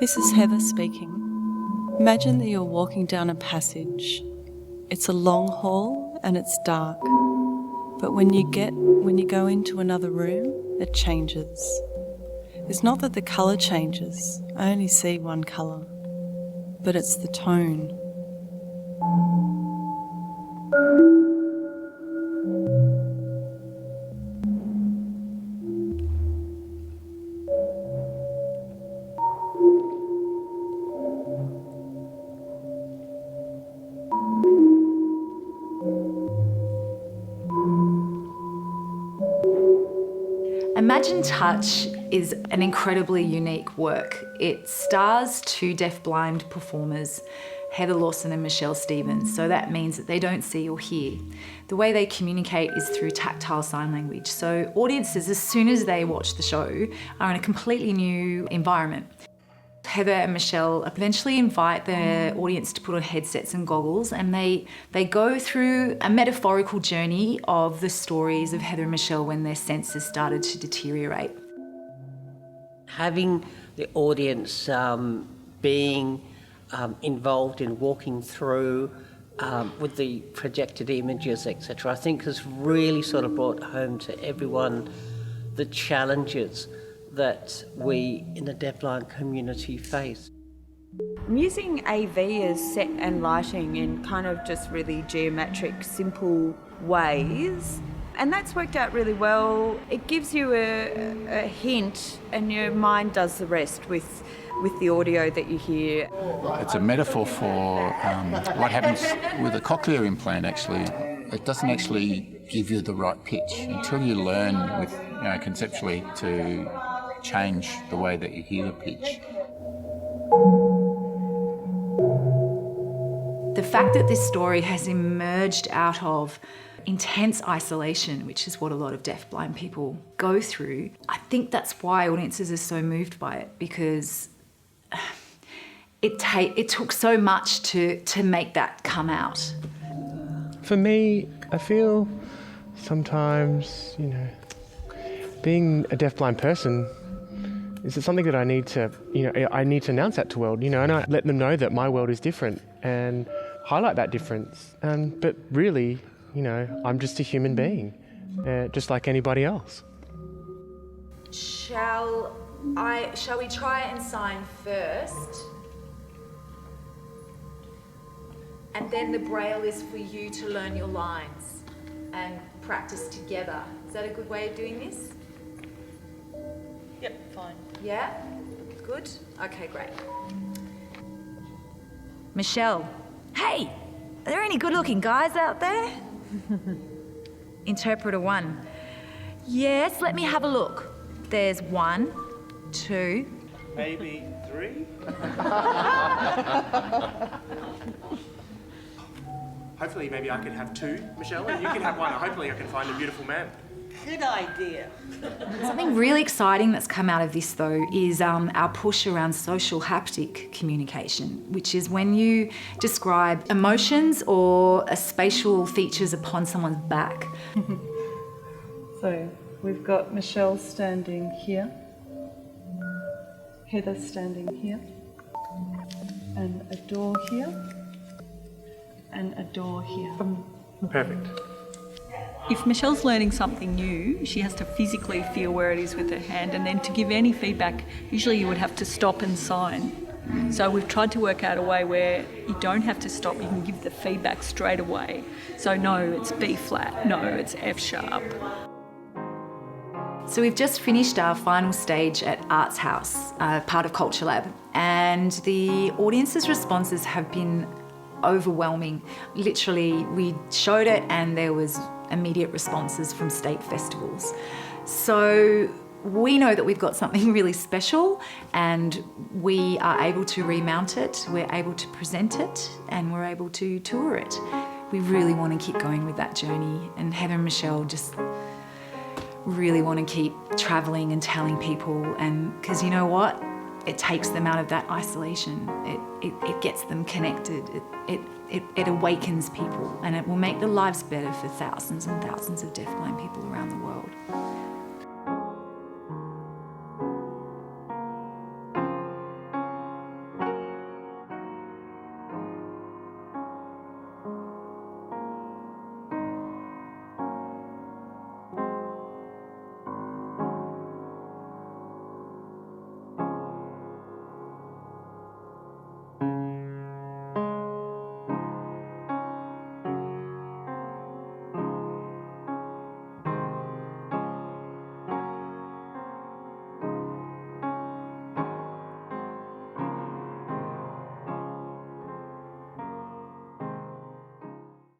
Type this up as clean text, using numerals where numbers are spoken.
This is Heather speaking. Imagine that you're walking down a passage. It's a long hall and it's dark. But when you go into another room, it changes. It's not that the colour changes. I only see one colour. But it's the tone. Imagine Touch is an incredibly unique work. It stars two deafblind performers, Heather Lawson and Michelle Stevens, so that means that they don't see or hear. The way they communicate is through tactile sign language, so audiences, as soon as they watch the show, are in a completely new environment. Heather and Michelle eventually invite the audience to put on headsets and goggles, and they go through a metaphorical journey of the stories of Heather and Michelle when their senses started to deteriorate. Having the audience being involved in walking through with the projected images, etc., I think has really sort of brought home to everyone the challenges that we in the deafblind community face. I'm using AV as set and lighting in kind of just really geometric, simple ways. And that's worked out really well. It gives you a hint and your mind does the rest with the audio that you hear. It's a metaphor for what happens with a cochlear implant, actually. It doesn't actually give you the right pitch until you learn with, conceptually to change the way that you hear the pitch. The fact that this story has emerged out of intense isolation, which is what a lot of deafblind people go through, I think that's why audiences are so moved by it, because it took so much to make that come out. For me, I feel sometimes, being a deafblind person, is it something that I need to, I need to announce that to the world, and I let them know that my world is different and highlight that difference. But really, I'm just a human being, just like anybody else. Shall we try and sign first? And then the braille is for you to learn your lines and practice together. Is that a good way of doing this? Yep, fine. Yeah? Good? Okay, great. Michelle, hey, are there any good-looking guys out there? Interpreter 1. Yes, let me have a look. There's 1, 2... Maybe 3? Hopefully maybe I could have 2, Michelle, and you can have 1. Hopefully I can find a beautiful man. Good idea. Something really exciting that's come out of this, though, is our push around social haptic communication, which is when you describe emotions or spatial features upon someone's back. So we've got Michelle standing here, Heather standing here, and a door here, and a door here. Perfect. If Michelle's learning something new, she has to physically feel where it is with her hand, and then to give any feedback, usually you would have to stop and sign. So we've tried to work out a way where you don't have to stop, you can give the feedback straight away. So no, it's B flat, no, it's F sharp. So we've just finished our final stage at Arts House, part of Culture Lab, and the audience's responses have been overwhelming. Literally, we showed it and there was immediate responses from state festivals. So we know that we've got something really special and we are able to remount it, we're able to present it, and we're able to tour it. We really want to keep going with that journey, and Heather and Michelle just really want to keep travelling and telling people, and because you know what? It takes them out of that isolation. It gets them connected. It awakens people, and it will make the lives better for thousands and thousands of deafblind people around the world.